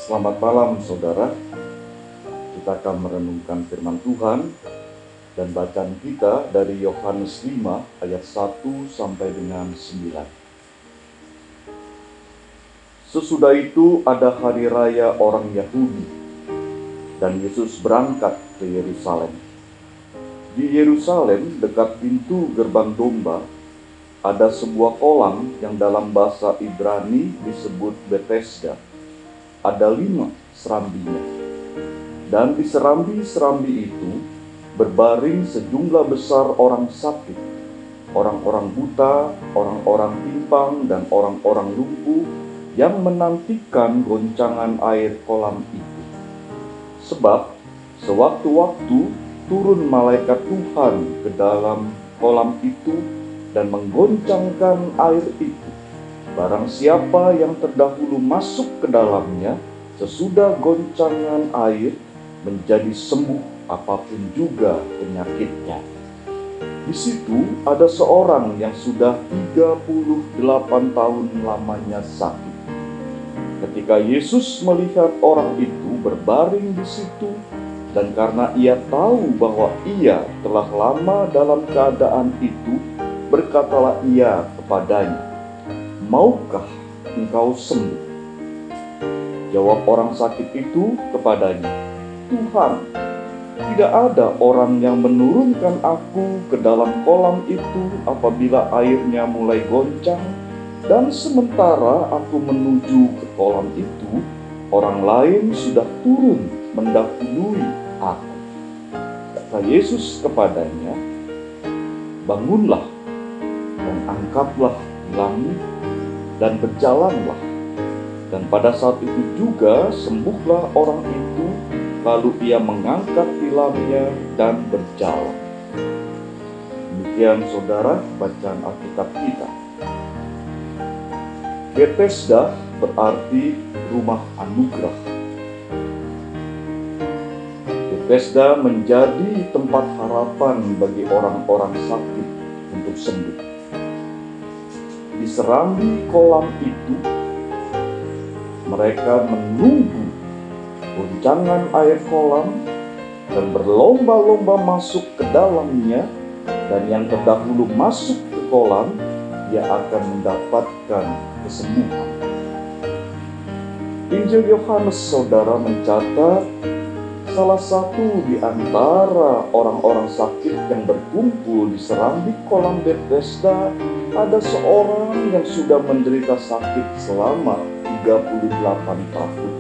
Selamat malam saudara, kita akan merenungkan firman Tuhan dan bacaan kita dari Yohanes 5 ayat 1 sampai dengan 9. Sesudah itu ada hari raya orang Yahudi dan Yesus berangkat ke Yerusalem. Di Yerusalem dekat pintu gerbang domba ada sebuah kolam yang dalam bahasa Ibrani disebut Betesda. Ada 5 serambinya. Dan di serambi-serambi itu berbaring sejumlah besar orang sakit, orang-orang buta, orang-orang timpang, dan orang-orang lumpuh yang menantikan goncangan air kolam itu. Sebab sewaktu-waktu turun malaikat Tuhan ke dalam kolam itu dan menggoncangkan air itu. Barang siapa yang terdahulu masuk ke dalamnya, sesudah goncangan air menjadi sembuh apapun juga penyakitnya. Di situ ada seorang yang sudah 38 tahun lamanya sakit. Ketika Yesus melihat orang itu berbaring di situ, dan karena ia tahu bahwa ia telah lama dalam keadaan itu, berkatalah ia kepadanya, "Maukah engkau sembuh?" Jawab orang sakit itu kepadanya, "Tuhan, tidak ada orang yang menurunkan aku ke dalam kolam itu apabila airnya mulai goncang, dan sementara aku menuju ke kolam itu, orang lain sudah turun mendahului aku." Kata Yesus kepadanya, "Bangunlah dan angkatlah tilangmu dan berjalanlah." Dan pada saat itu juga sembuhlah orang itu, lalu ia mengangkat tilangnya dan berjalan. Demikian saudara bacaan Alkitab kita. Betesda berarti rumah anugerah. Betesda menjadi tempat harapan bagi orang-orang sakit untuk sembuh. Di serambi kolam itu, mereka menunggu goncangan air kolam dan berlomba-lomba masuk ke dalamnya, dan yang terdahulu masuk ke kolam, dia akan mendapatkan kesembuhan. Injil Yohanes saudara mencatat salah satu di antara orang-orang sakit yang berkumpul di serambi kolam Betesda ada seorang yang sudah menderita sakit selama 38 tahun.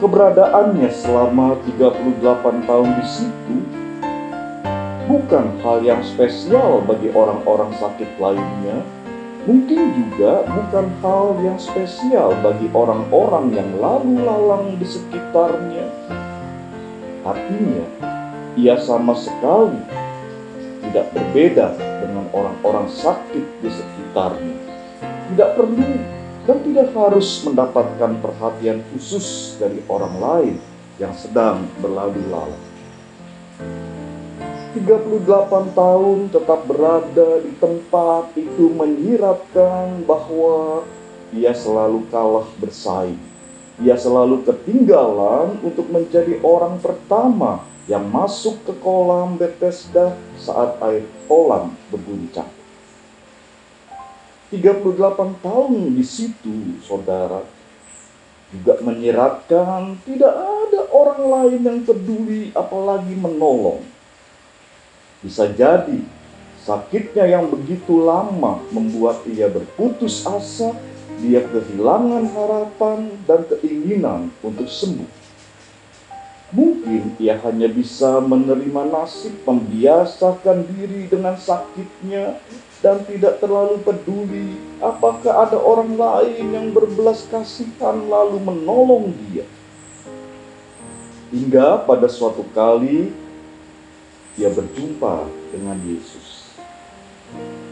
Keberadaannya selama 38 tahun di situ bukan hal yang spesial bagi orang-orang sakit lainnya, mungkin juga bukan hal yang spesial bagi orang-orang yang lalu lalang di sekitarnya. Artinya, ia sama sekali tidak berbeda dengan orang-orang sakit di sekitarnya. Tidak perlu dan tidak harus mendapatkan perhatian khusus dari orang lain yang sedang berlalu lalang. 38 tahun tetap berada di tempat itu menyiratkan bahwa ia selalu kalah bersaing. Ia selalu ketinggalan untuk menjadi orang pertama yang masuk ke kolam Betesda saat air kolam berguncang. 38 tahun di situ, saudara, juga menyiratkan tidak ada orang lain yang peduli apalagi menolong. Bisa jadi sakitnya yang begitu lama membuat ia berputus asa, dia kehilangan harapan dan keinginan untuk sembuh. Mungkin ia hanya bisa menerima nasib membiasakan diri dengan sakitnya dan tidak terlalu peduli apakah ada orang lain yang berbelas kasihan lalu menolong dia. Hingga pada suatu kali ia berjumpa dengan Yesus.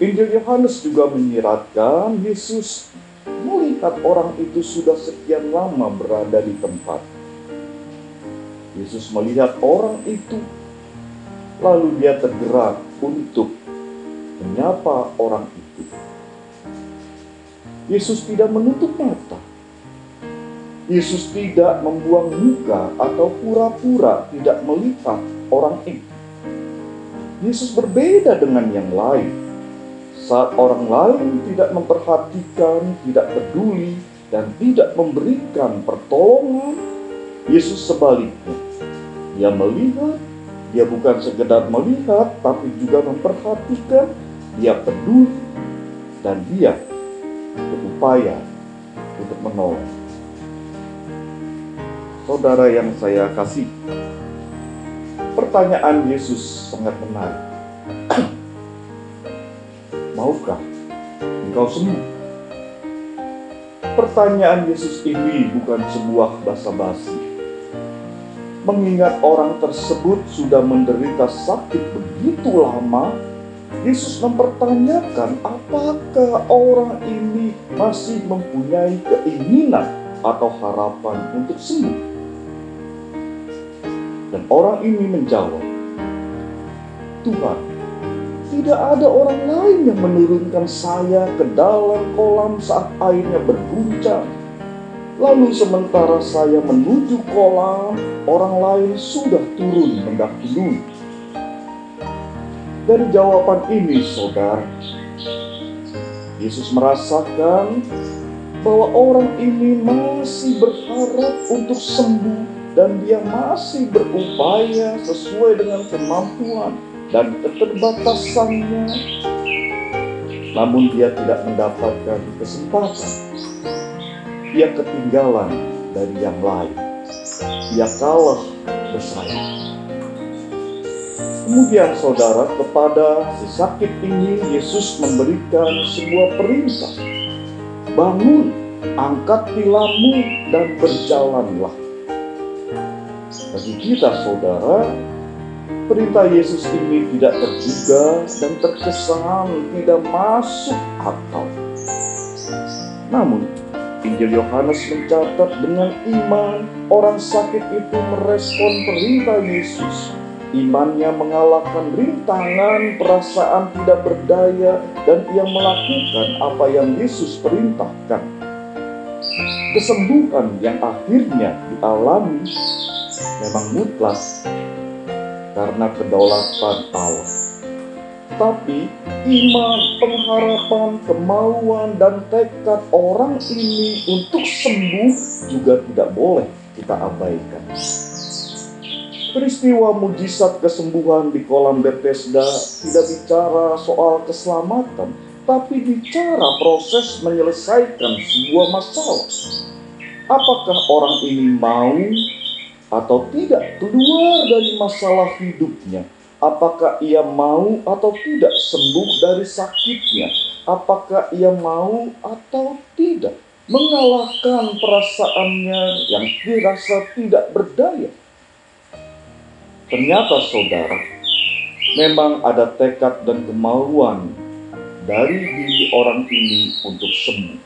Injil Yohanes juga menyiratkan Yesus melihat orang itu sudah sekian lama berada di tempat. Yesus melihat orang itu, lalu dia tergerak untuk menyapa orang itu. Yesus tidak menutup mata. Yesus tidak membuang muka atau pura-pura tidak melihat orang itu. Yesus berbeda dengan yang lain. Saat orang lain tidak memperhatikan, tidak peduli, dan tidak memberikan pertolongan, Yesus sebaliknya. Dia melihat, dia bukan sekedar melihat, tapi juga memperhatikan, dia peduli, dan dia berupaya untuk menolong. Saudara yang saya kasih, pertanyaan Yesus sangat menarik. Maukah engkau sembuh? Pertanyaan Yesus ini bukan sebuah basa-basi. Mengingat orang tersebut sudah menderita sakit begitu lama, Yesus mempertanyakan apakah orang ini masih mempunyai keinginan atau harapan untuk sembuh. Dan orang ini menjawab, "Tuhan, tidak ada orang lain yang menurunkan saya ke dalam kolam saat airnya berguncang. Lalu sementara saya menuju kolam, orang lain sudah turun mendahului." Dari jawaban ini, saudara, Yesus merasakan bahwa orang ini masih berharap untuk sembuh dan dia masih berupaya sesuai dengan kemampuan dan keterbatasannya. Namun dia tidak mendapatkan kesempatan. Dia ketinggalan dari yang lain. Dia kalah bersaing. Kemudian saudara, kepada si sakit ini Yesus memberikan sebuah perintah. "Bangun, angkat tilammu dan berjalanlah." Bagi kita saudara, perintah Yesus ini tidak terduga dan terkesan tidak masuk akal. Namun, Injil Yohanes mencatat dengan iman orang sakit itu merespon perintah Yesus. Imannya mengalahkan rintangan, perasaan tidak berdaya, dan ia melakukan apa yang Yesus perintahkan. Kesembuhan yang akhirnya dialami memang mutlak karena kedaulatan Allah. Tapi iman, pengharapan, kemauan, dan tekad orang ini untuk sembuh juga tidak boleh kita abaikan. Peristiwa mujizat kesembuhan di kolam Bethesda tidak bicara soal keselamatan, tapi bicara proses menyelesaikan sebuah masalah. Apakah orang ini mau atau tidak keluar dari masalah hidupnya? Apakah ia mau atau tidak sembuh dari sakitnya? Apakah ia mau atau tidak mengalahkan perasaannya yang dirasa tidak berdaya? Ternyata saudara, memang ada tekad dan kemauan dari diri orang ini untuk sembuh.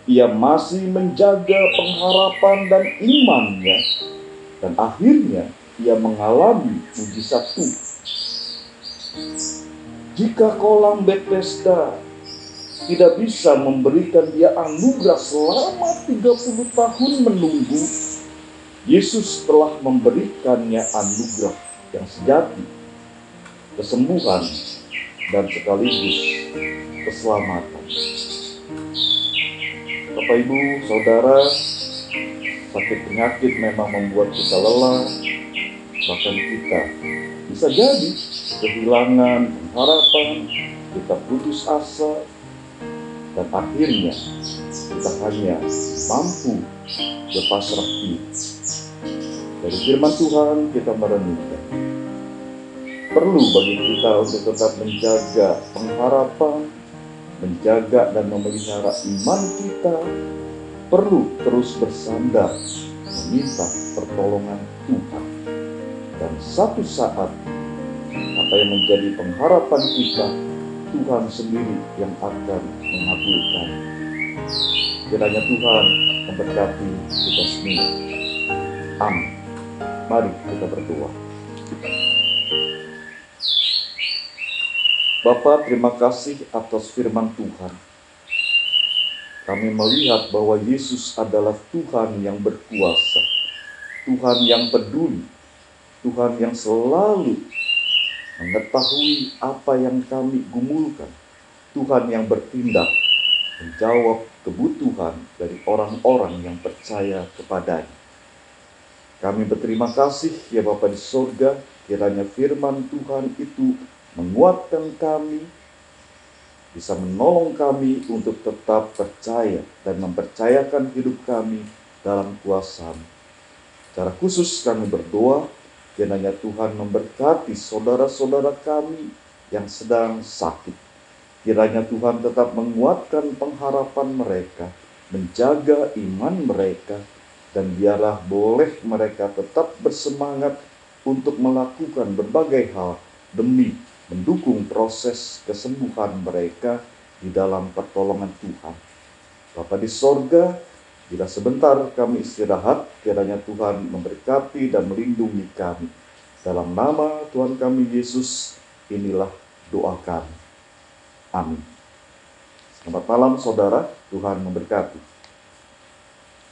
Ia masih menjaga pengharapan dan imannya, dan akhirnya ia mengalami mujizat Tuhan. Jika kolam Bethesda tidak bisa memberikan dia anugerah selama 30 tahun menunggu, Yesus telah memberikannya anugerah yang sejati, kesembuhan, dan sekaligus keselamatan. Bapak, Ibu, Saudara, sakit penyakit memang membuat kita lelah, bahkan kita bisa jadi kehilangan pengharapan, kita putus asa, dan akhirnya kita hanya mampu berpasrah diri. Dari firman Tuhan kita merenungkan, perlu bagi kita untuk tetap menjaga pengharapan, menjaga dan memelihara iman kita, perlu terus bersandar meminta pertolongan Tuhan. Dan satu saat, apa yang menjadi pengharapan kita, Tuhan sendiri yang akan mengabulkan. Kiranya Tuhan memberkati kita semua. Amin. Mari kita berdoa. Bapa, terima kasih atas firman Tuhan. Kami melihat bahwa Yesus adalah Tuhan yang berkuasa, Tuhan yang peduli, Tuhan yang selalu mengetahui apa yang kami gumulkan, Tuhan yang bertindak menjawab kebutuhan dari orang-orang yang percaya kepadanya. Kami berterima kasih ya Bapa di sorga, kiranya firman Tuhan itu menguatkan kami, bisa menolong kami untuk tetap percaya dan mempercayakan hidup kami dalam kuasa-Mu. Secara khusus kami berdoa, kiranya Tuhan memberkati saudara-saudara kami yang sedang sakit. Kiranya Tuhan tetap menguatkan pengharapan mereka, menjaga iman mereka, dan biarlah boleh mereka tetap bersemangat untuk melakukan berbagai hal demi mendukung proses kesembuhan mereka di dalam pertolongan Tuhan. Bapa di sorga, bila sebentar kami istirahat, kiranya Tuhan memberkati dan melindungi kami. Dalam nama Tuhan kami Yesus, inilah doa kami. Amin. Selamat malam saudara, Tuhan memberkati.